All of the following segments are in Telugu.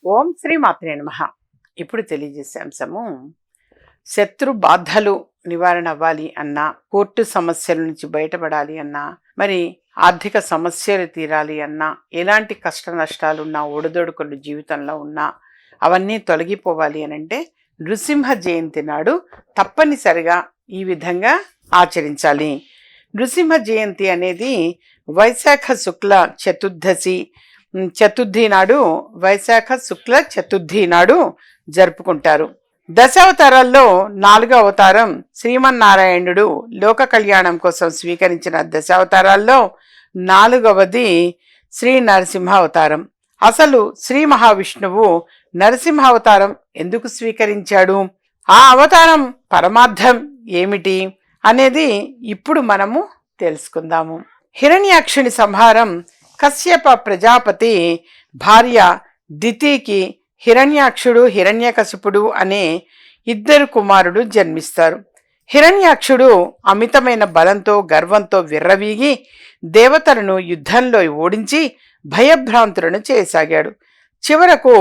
ఓం శ్రీ మాత్రే నమః. ఇప్పుడు తెలియజేసే అంశము శత్రు బాధలు నివారణ అవ్వాలి అన్నా, కోర్టు సమస్యల నుంచి బయటపడాలి అన్నా, మరి ఆర్థిక సమస్యలు తీరాలి అన్నా, ఎలాంటి కష్ట నష్టాలున్నా, ఒడిదొడుకులు జీవితంలో ఉన్నా అవన్నీ తొలగిపోవాలి అనంటే నృసింహ జయంతి నాడు తప్పనిసరిగా ఈ విధంగా ఆచరించాలి. నృసింహ జయంతి అనేది వైశాఖ శుక్ల చతుర్థి నాడు వైశాఖ శుక్ల చతుర్థి నాడు జరుపుకుంటారు. దశావతారాల్లో 4వ అవతారం శ్రీమన్నారాయణుడు లోక కళ్యాణం కోసం స్వీకరించిన దశావతారాల్లో 4వది శ్రీ నరసింహ అవతారం. అసలు శ్రీ మహావిష్ణువు నరసింహ అవతారం ఎందుకు స్వీకరించాడు, ఆ అవతారం పరమార్థం ఏమిటి అనేది ఇప్పుడు మనము తెలుసుకుందాము. హిరణ్యాక్షుని సంహారం కశ్యప ప్రజాపతి భార్య దితికి హిరణ్యాక్షుడు హిరణ్యకశిపుడు అనే 2 కుమారుడు జన్మిస్తారు. హిరణ్యాక్షుడు అమితమైన బలంతో గర్వంతో విర్రవీగి దేవతలను యుద్ధంలో ఓడించి భయభ్రాంతులను చేయసాగాడు. చివరకు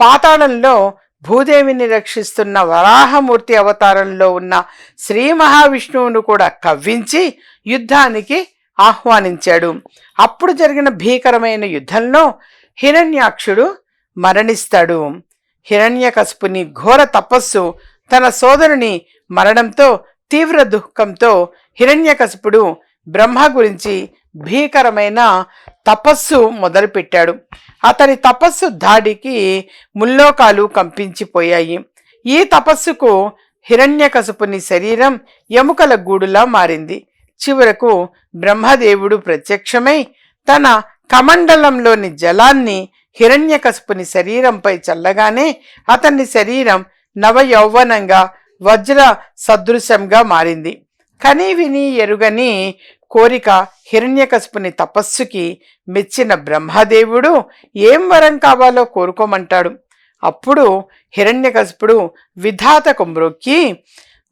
పాతాళంలో భూదేవిని రక్షిస్తున్న వరాహమూర్తి అవతారంలో ఉన్న శ్రీ మహావిష్ణువును కూడా కవ్వించి యుద్ధానికి ఆహ్వానించాడు. అప్పుడు జరిగిన భీకరమైన యుద్ధంలో హిరణ్యాక్షుడు మరణిస్తాడు. హిరణ్యకశిపుని ఘోర తపస్సు తన సోదరుని మరణంతో తీవ్ర దుఃఖంతో హిరణ్యకశిపుడు బ్రహ్మ గురించి భీకరమైన తపస్సు మొదలుపెట్టాడు. అతని తపస్సు ధాడికి ముల్లోకాలు కంపించిపోయాయి. ఈ తపస్సుకు హిరణ్యకశిపుని శరీరం ఎముకల గూడులా మారింది. చివరకు బ్రహ్మదేవుడు ప్రత్యక్షమై తన కమండలంలోని జలాన్ని హిరణ్యకశిపుని శరీరంపై చల్లగానే అతని శరీరం నవయౌవనంగా వజ్ర సదృశంగా మారింది. కని విని ఎరుగని కోరిక హిరణ్యకశిపుని తపస్సుకి మెచ్చిన బ్రహ్మదేవుడు ఏం వరం కావాలో కోరుకోమంటాడు. అప్పుడు హిరణ్యకశిపుడు విధాతకు మ్రొక్కి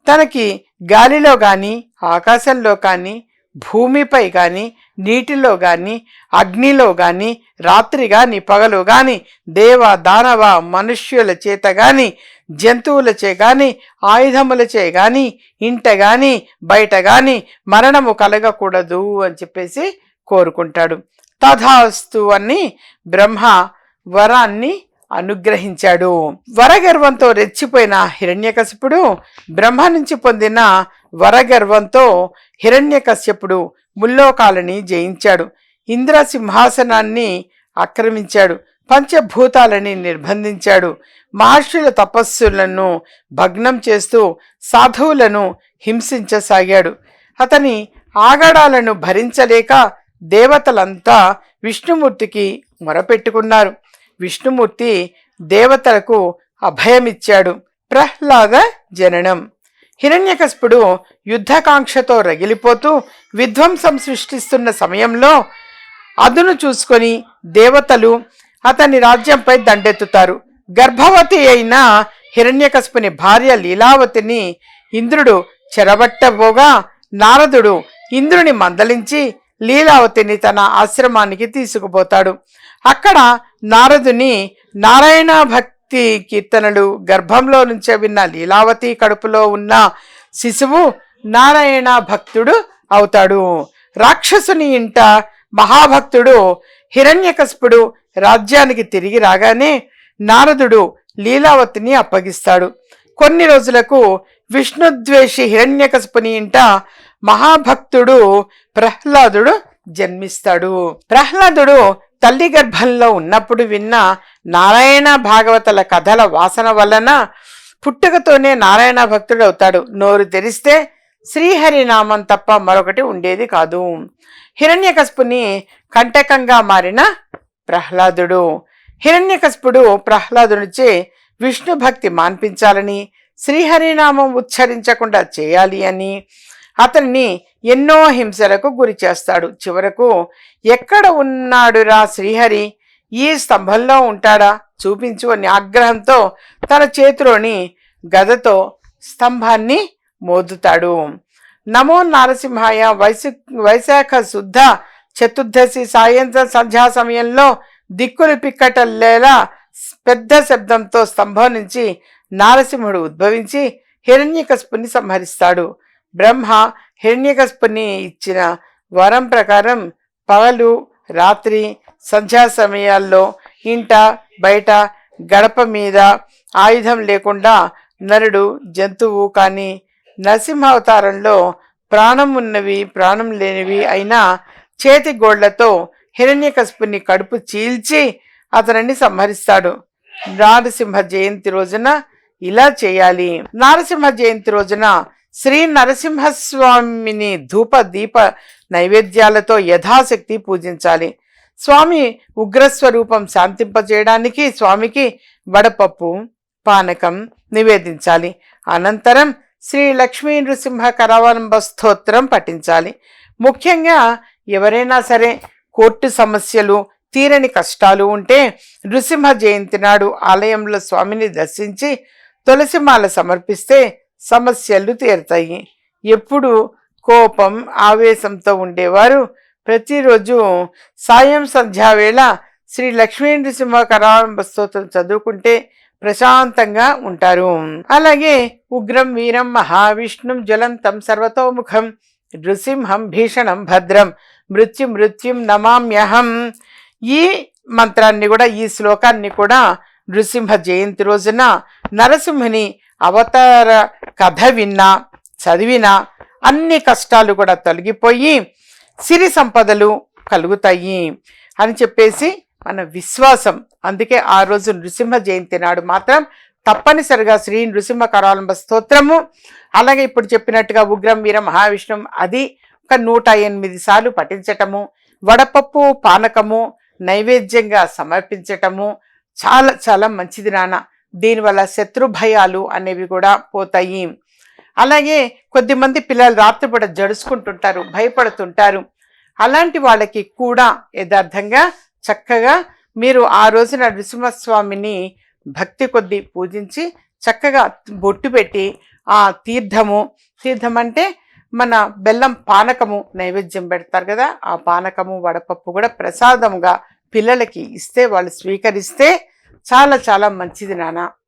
తనకి గాలిలో గాని ఆకాశంలో కానీ భూమిపై కానీ నీటిలో కానీ అగ్నిలో కానీ రాత్రి గాని పగలు గాని దేవ దానవ మనుష్యుల చేత గాని జంతువులచే గాని ఆయుధములచే గాని ఇంట గాని బయట గాని మరణము కలగకూడదు అని చెప్పేసి కోరుకుంటాడు. తథాస్తు అని బ్రహ్మ వరాన్ని అనుగ్రహించాడు. వరగర్వంతో రెచ్చిపోయిన హిరణ్యకశిపుడు బ్రహ్మ నుంచి పొందిన వరగర్వంతో హిరణ్యకశ్యపుడు ముల్లోకాలని జయించాడు. ఇంద్ర సింహాసనాన్ని ఆక్రమించాడు. పంచభూతాలని నిర్బంధించాడు. మహర్షుల తపస్సులను భగ్నం చేస్తూ సాధువులను హింసించసాగాడు. అతని ఆగడాలను భరించలేక దేవతలంతా విష్ణుమూర్తికి మొరపెట్టుకున్నారు. విష్ణుమూర్తి దేవతలకు అభయమిచ్చాడు. ప్రహ్లాద జననం. హిరణ్యకశిపుడు యుద్ధకాంక్షతో రగిలిపోతూ విధ్వంసం సృష్టిస్తున్న సమయంలో అదును చూసుకొని దేవతలు అతని రాజ్యంపై దండెత్తుతారు. గర్భవతి అయిన హిరణ్యకశిపుని భార్య లీలావతిని ఇంద్రుడు చెరబట్టబోగా నారదుడు ఇంద్రుని మందలించి లీలావతిని తన ఆశ్రమానికి తీసుకుపోతాడు. అక్కడ నారదుని నారాయణ భక్తి కీర్తనలు గర్భంలో నుంచే విన్న లీలావతి కడుపులో ఉన్న శిశువు నారాయణ భక్తుడు అవుతాడు. రాక్షసుని ఇంట మహాభక్తుడు హిరణ్యకశిపుడు రాజ్యానికి తిరిగి రాగానే నారదుడు లీలావతిని అప్పగిస్తాడు. కొన్ని రోజులకు విష్ణుద్వేషి హిరణ్యకశిపుని ఇంట మహాభక్తుడు ప్రహ్లాదుడు జన్మిస్తాడు. ప్రహ్లాదుడు తల్లి గర్భంలో ఉన్నప్పుడు విన్న నారాయణ భాగవతల కథల వాసన వలన పుట్టుకతోనే నారాయణ భక్తుడు అవుతాడు. నోరు తెరిస్తే శ్రీహరినామం తప్ప మరొకటి ఉండేది కాదు. హిరణ్యకశిపుని కంటకంగా మారిన ప్రహ్లాదుడు. హిరణ్యకశిపుడు ప్రహ్లాదునిచే విష్ణు భక్తి మాన్పించాలని, శ్రీహరినామం ఉచ్చరించకుండా చేయాలి అని అతన్ని ఎన్నో హింసలకు గురి చేస్తాడు. చివరకు ఎక్కడ ఉన్నాడురా శ్రీహరి, ఈ స్తంభంలో ఉంటాడా చూపించు అని ఆగ్రహంతో తన చేతిలోని గదతో స్తంభాన్ని మోదుతాడు. నమో నారసింహాయ. వైశాఖ శుద్ధ చతుర్దశి సాయంత్రం సంధ్యా సమయంలో దిక్కులు పిక్కటల్లేలా పెద్ద శబ్దంతో స్తంభం నుంచి నారసింహుడు ఉద్భవించి హిరణ్యకశిపుని సంహరిస్తాడు. బ్రహ్మ హిరణ్యకశిపుని ఇచ్చిన వరం ప్రకారం పగలు రాత్రి సంధ్యా సమయాల్లో ఇంట బయట గడప మీద ఆయుధం లేకుండా నరుడు జంతువు కానీ నరసింహావతారంలో ప్రాణం ఉన్నవి ప్రాణం లేనివి అయినా చేతి గోళ్లతో హిరణ్యకశిపుని కడుపు చీల్చి అతనిని సంహరిస్తాడు. నారసింహ జయంతి రోజున ఇలా చేయాలి. నారసింహ జయంతి రోజున శ్రీ నరసింహస్వామిని ధూప దీప నైవేద్యాలతో యథాశక్తి పూజించాలి. స్వామి ఉగ్రస్వరూపం శాంతింపజేయడానికి స్వామికి వడపప్పు పానకం నివేదించాలి. అనంతరం శ్రీ లక్ష్మీ నృసింహ కరావలంబ స్తోత్రం పఠించాలి. ముఖ్యంగా ఎవరైనా సరే కోర్టు సమస్యలు తీరని కష్టాలు ఉంటే నృసింహ జయంతి నాడు ఆలయంలో స్వామిని దర్శించి తులసిమాల సమర్పిస్తే సమస్యలు తీరుతాయి. ఎప్పుడు కోపం ఆవేశంతో ఉండేవారు ప్రతిరోజు సాయం సంధ్యావేళ శ్రీ లక్ష్మీ నృసింహ కరావలంబ స్తోత్రం చదువుకుంటే ప్రశాంతంగా ఉంటారు. అలాగే ఉగ్రం వీరం మహావిష్ణుం జ్వలంతం సర్వతోముఖం నృసింహం భీషణం భద్రం మృత్యుం నమామ్యహం. ఈ మంత్రాన్ని కూడా ఈ శ్లోకాన్ని కూడా నృసింహ జయంతి రోజున నరసింహుని అవతార కథ విన్నా చదివినా అన్ని కష్టాలు కూడా తొలగిపోయి సిరి సంపదలు కలుగుతాయి అని చెప్పేసి మన విశ్వాసం. అందుకే ఆ రోజు నృసింహ జయంతి నాడు మాత్రం తప్పనిసరిగా శ్రీ నృసింహ కరావలంబ స్తోత్రము, అలాగే ఇప్పుడు చెప్పినట్టుగా ఉగ్రం వీర మహావిష్ణుం అది ఒక 108 సార్లు పఠించటము, వడపప్పు పానకము నైవేద్యంగా సమర్పించటము చాలా చాలా మంచిది నాన్న. దీనివల్ల శత్రు భయాలు అనేవి కూడా పోతాయి. అలాగే కొద్దిమంది పిల్లలు రాత్రిపూట జడుచుకుంటుంటారు, భయపడుతుంటారు. అలాంటి వాళ్ళకి కూడా యథార్థంగా చక్కగా మీరు ఆ రోజున నృసింహస్వామిని భక్తి కొద్దీ పూజించి చక్కగా బొట్టు పెట్టి ఆ తీర్థం అంటే మన బెల్లం పానకము నైవేద్యం పెడతారు కదా, ఆ పానకము వడపప్పు కూడా ప్రసాదముగా పిల్లలకి ఇస్తే వాళ్ళు స్వీకరిస్తే చాలా చాలా మంచిది నాన్న.